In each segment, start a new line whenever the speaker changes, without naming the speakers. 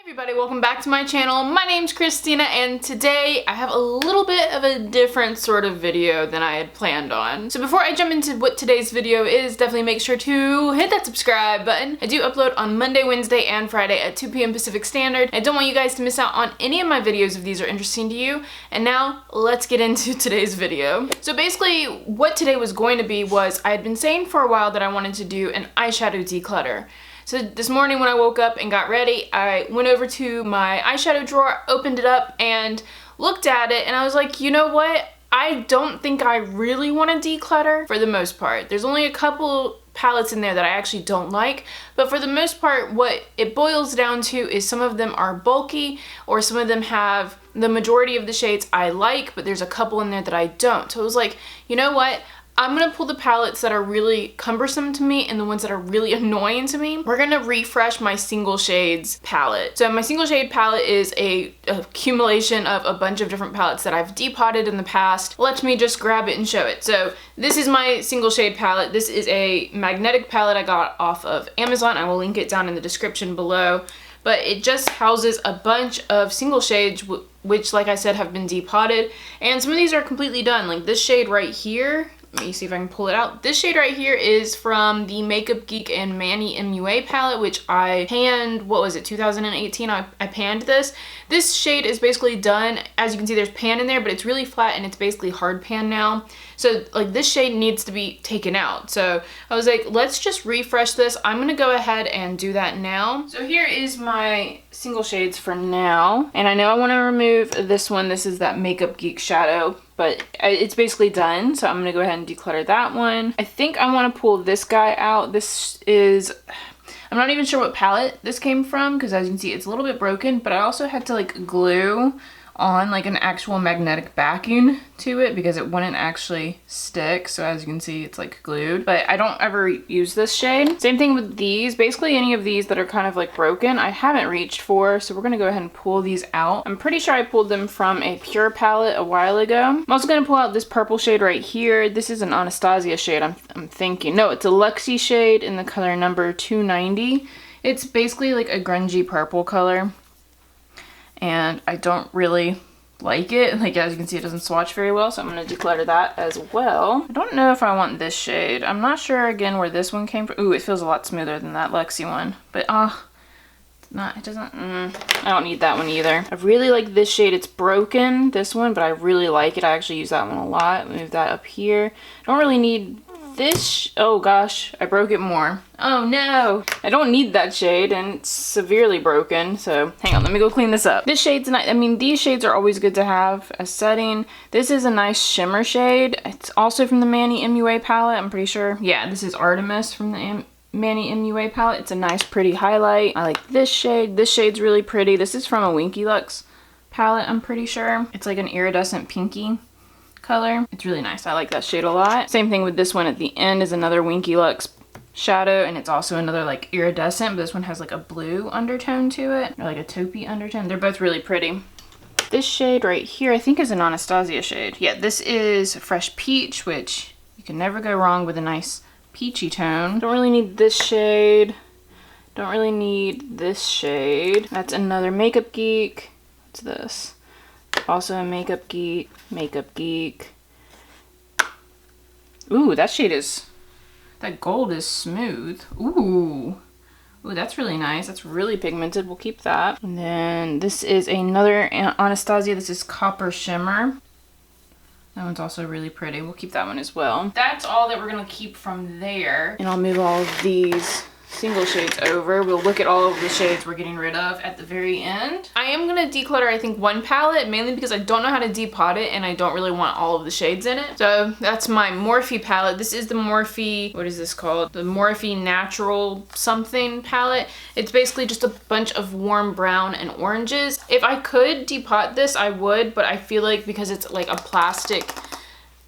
Everybody, welcome back to my channel. My name's Christina and today I have a little bit of a different sort of video than I had planned on. So before I jump into what today's video is, definitely make sure to hit that subscribe button. I do upload on Monday, Wednesday, and Friday at 2 p.m. Pacific Standard. I don't want you guys to miss out on any of my videos if these are interesting to you. And now let's get into today's video. So basically what today was going to be was I had been saying for a while that I wanted to do an eyeshadow declutter. So this morning when I woke up and got ready, I went over to my eyeshadow drawer, opened it up, and looked at it, and I was like, you know what? I don't think I really want to declutter for the most part. There's only a couple palettes in there that I actually don't like, but for the most part, what it boils down to is some of them are bulky, or some of them have the majority of the shades I like, but there's a couple in there that I don't. So I was like, you know what? I'm gonna pull the palettes that are really cumbersome to me and the ones that are really annoying to me. We're gonna refresh my single shades palette. So my single shade palette is a accumulation of a bunch of different palettes that I've depotted in the past. Let me just grab it and show it. So this is my single shade palette. This is a magnetic palette I got off of Amazon. I will link it down in the description below. But it just houses a bunch of single shades which, like I said, have been depotted. And some of these are completely done. Like this shade right here, let me see if I can pull it out. This shade right here is from the Makeup Geek and Manny MUA palette, which I panned, what was it, 2018? I panned this. This shade is basically done. As you can see, there's pan in there, but it's really flat and it's basically hard pan now. So like this shade needs to be taken out. So I was like, let's just refresh this. I'm gonna go ahead and do that now. So here is my single shades for now. And I know I wanna remove this one. This is that Makeup Geek shadow, but it's basically done. So I'm gonna go ahead and declutter that one. I think I wanna pull this guy out. This is, I'm not even sure what palette this came from because as you can see, it's a little bit broken, but I also had to like glue on like an actual magnetic backing to it because it wouldn't actually stick. So as you can see, it's like glued, but I don't ever use this shade. Same thing with these. Basically any of these that are kind of like broken, I haven't reached for. So we're gonna go ahead and pull these out. I'm pretty sure I pulled them from a Pure palette a while ago. I'm also gonna pull out this purple shade right here. This is an Anastasia shade, I'm thinking. No, it's a Luxie shade in the color number 290. It's basically like a grungy purple color. And I don't really like it. Like as you can see, it doesn't swatch very well, so I'm going to declutter that as well. I don't know if I want this shade. I'm not sure again where this one came from. Ooh, it feels a lot smoother than that Luxie one. But it's not, it doesn't, I don't need that one either. I really like this shade. It's broken, this one, but I really like it. I actually use that one a lot. Move that up here. I don't really need this, oh gosh, I broke it more. Oh no, I don't need that shade and it's severely broken. So hang on, let me go clean this up. This shade's nice. I mean, these shades are always good to have as setting. This is a nice shimmer shade. It's also from the Manny MUA palette, I'm pretty sure. Yeah, this is Artemis from the Manny MUA palette. It's a nice pretty highlight. I like this shade. This shade's really pretty. This is from a Winky Lux palette, I'm pretty sure. It's like an iridescent pinky color. It's really nice. I like that shade a lot. Same thing with this one at the end is another Winky Lux shadow, and it's also another like iridescent, but this one has like a blue undertone to it, or like a taupey undertone. They're both really pretty. This shade right here I think is an Anastasia shade. Yeah, this is Fresh Peach, which you can never go wrong with a nice peachy tone. Don't really need this shade. Don't really need this shade. That's another Makeup Geek. What's this? Also a Makeup Geek, Makeup Geek. Ooh, that shade is, that gold is smooth. Ooh, that's really nice. That's really pigmented. We'll keep that. And then this is another Anastasia. This is Copper Shimmer. That one's also really pretty. We'll keep that one as well. That's all that we're gonna keep from there. And I'll move all of these single shades over. We'll look at all of the shades we're getting rid of at the very end. I am gonna declutter, I think, one palette, mainly because I don't know how to depot it and I don't really want all of the shades in it. So that's my Morphe palette. This is the Morphe, what is this called? The Morphe Natural something palette. It's basically just a bunch of warm brown and oranges. If I could depot this, I would, but I feel like because it's like a plastic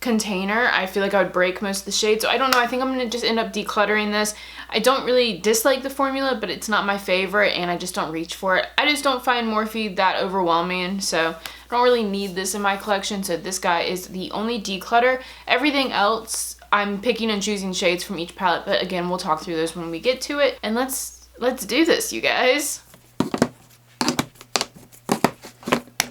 container, I feel like I would break most of the shades. So I don't know, I think I'm gonna just end up decluttering this. I don't really dislike the formula, but it's not my favorite and I just don't reach for it. I just don't find Morphe that overwhelming, so I don't really need this in my collection. So this guy is the only declutter. Everything else, I'm picking and choosing shades from each palette, but again, we'll talk through those when we get to it. And let's do this, you guys.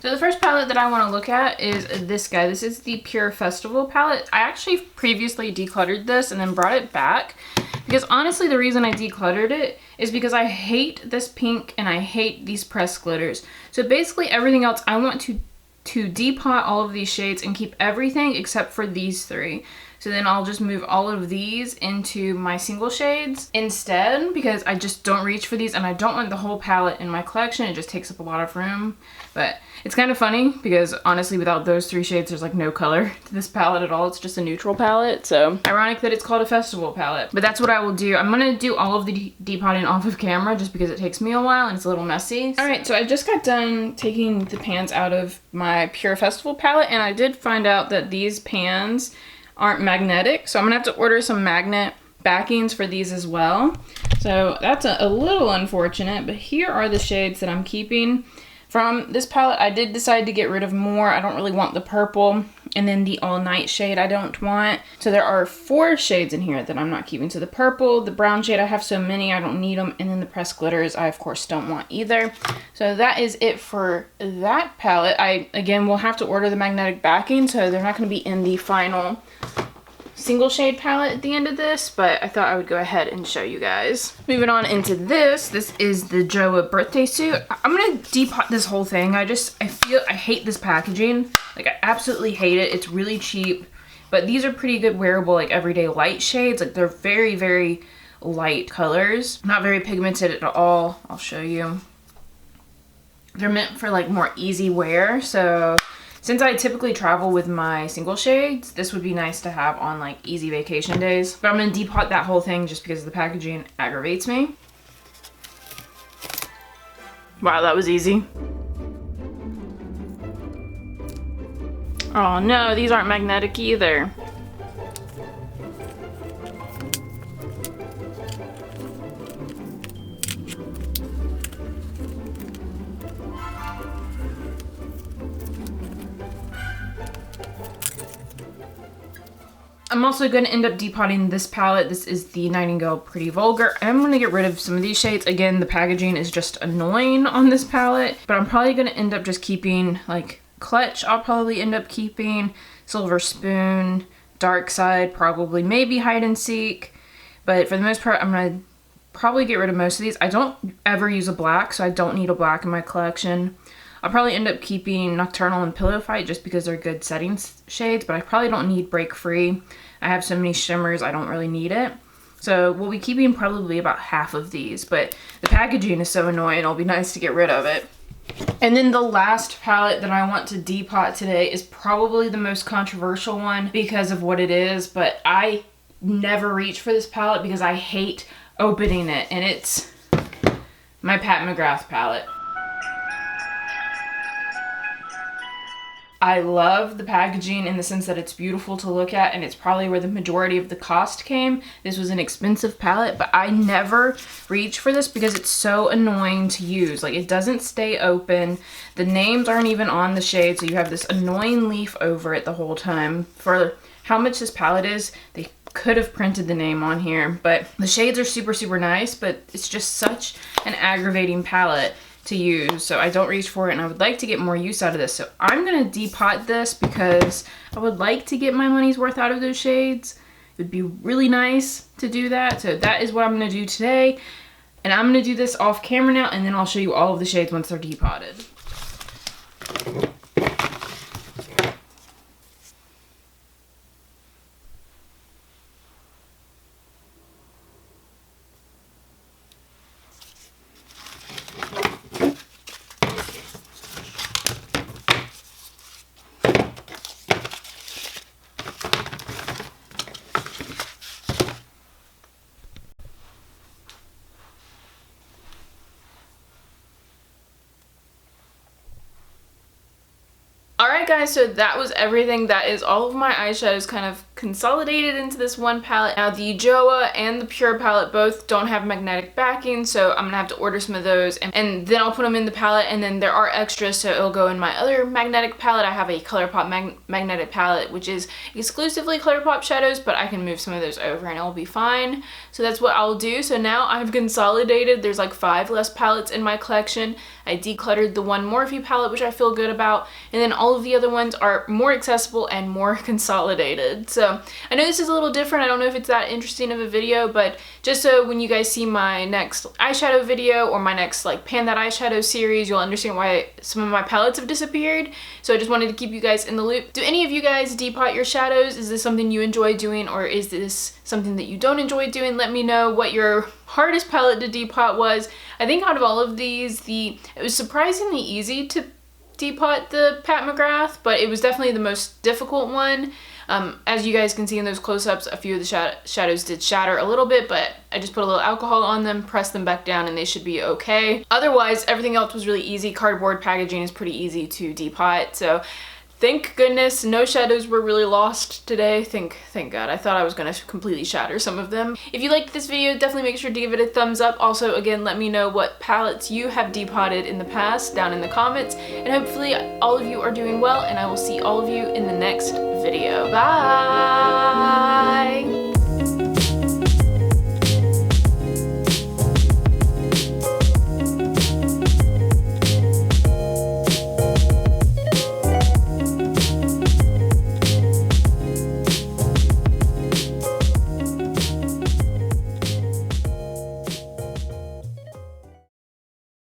So the first palette that I want to look at is this guy. This is the Pure Festival palette. I actually previously decluttered this and then brought it back because honestly the reason I decluttered it is because I hate this pink and I hate these pressed glitters. So basically everything else I want to depot all of these shades and keep everything except for these three. So then I'll just move all of these into my single shades instead because I just don't reach for these and I don't want the whole palette in my collection. It just takes up a lot of room. But it's kind of funny because honestly without those three shades there's like no color to this palette at all. It's just a neutral palette. So ironic that it's called a festival palette. But that's what I will do. I'm going to do all of the depotting off of camera just because it takes me a while and it's a little messy. Alright, so I just got done taking the pans out of my Pure Festival palette and I did find out that these pans aren't magnetic, so I'm gonna have to order some magnet backings for these as well. So that's a little unfortunate, but here are the shades that I'm keeping. From this palette, I did decide to get rid of more. I don't really want the purple, and then the all night shade I don't want. So there are 4 shades in here that I'm not keeping. So the purple, the brown shade, I have so many, I don't need them, and then the pressed glitters, I of course don't want either. So that is it for that palette. I, again, will have to order the magnetic backing, so they're not gonna be in the final single shade palette at the end of this, but I thought I would go ahead and show you guys. Moving on into this is the Joa birthday suit. I'm gonna depot this whole thing. I hate this packaging. Like I absolutely hate it. It's really cheap, but these are pretty good wearable like everyday light shades. Like they're very, very light colors. Not very pigmented at all. I'll show you. They're meant for like more easy wear, so since I typically travel with my single shades, this would be nice to have on like easy vacation days. But I'm gonna depot that whole thing just because the packaging aggravates me. Wow, that was easy. Oh no, these aren't magnetic either. I'm also going to end up depotting this palette. This is the Nightingale Pretty Vulgar. I'm going to get rid of some of these shades. Again, the packaging is just annoying on this palette, but I'm probably going to end up just keeping like Clutch. I'll probably end up keeping Silver Spoon, Dark Side, probably maybe Hide and Seek. But for the most part, I'm going to probably get rid of most of these. I don't ever use a black, so I don't need a black in my collection. I'll probably end up keeping Nocturnal and Pillow Fight just because they're good setting shades, but I probably don't need Break Free. I have so many shimmers, I don't really need it. So we'll be keeping probably about half of these, but the packaging is so annoying, it'll be nice to get rid of it. And then the last palette that I want to depot today is probably the most controversial one because of what it is, but I never reach for this palette because I hate opening it, and it's my Pat McGrath palette. I love the packaging in the sense that it's beautiful to look at, and it's probably where the majority of the cost came. This was an expensive palette, but I never reach for this because it's so annoying to use. Like, it doesn't stay open. The names aren't even on the shade, so you have this annoying leaf over it the whole time. For how much this palette is, they could have printed the name on here, but the shades are super, super nice, but it's just such an aggravating palette to use, so I don't reach for it, and I would like to get more use out of this. So I'm gonna depot this because I would like to get my money's worth out of those shades. It would be really nice to do that. So that is what I'm gonna do today, and I'm gonna do this off camera now, and then I'll show you all of the shades once they're depotted. Alright guys, so that was everything. That is all of my eyeshadows kind of consolidated into this one palette. Now the Joa and the Pure palette both don't have magnetic backing, so I'm gonna have to order some of those, and then I'll put them in the palette, and then there are extras, so it'll go in my other magnetic palette. I have a Colourpop magnetic palette, which is exclusively Colourpop shadows, but I can move some of those over and it'll be fine. So that's what I'll do. So now I've consolidated. There's like 5 less palettes in my collection. I decluttered the one Morphe palette, which I feel good about, and then all of the other ones are more accessible and more consolidated. So I know this is a little different. I don't know if it's that interesting of a video, but just so when you guys see my next eyeshadow video or my next like Pan That Eyeshadow series, you'll understand why some of my palettes have disappeared. So I just wanted to keep you guys in the loop. Do any of you guys depot your shadows? Is this something you enjoy doing, or is this something that you don't enjoy doing? Let me know what your hardest palette to depot was. I think out of all of these, it was surprisingly easy to depot the Pat McGrath, but it was definitely the most difficult one. As you guys can see in those close-ups, a few of the shadows did shatter a little bit, but I just put a little alcohol on them, pressed them back down, and they should be okay. Otherwise, everything else was really easy. Cardboard packaging is pretty easy to depot, so thank goodness no shadows were really lost today. Thank God. I thought I was gonna completely shatter some of them. If you liked this video, definitely make sure to give it a thumbs up. Also, again, let me know what palettes you have depotted in the past down in the comments, and hopefully all of you are doing well, and I will see all of you in the next video. Bye!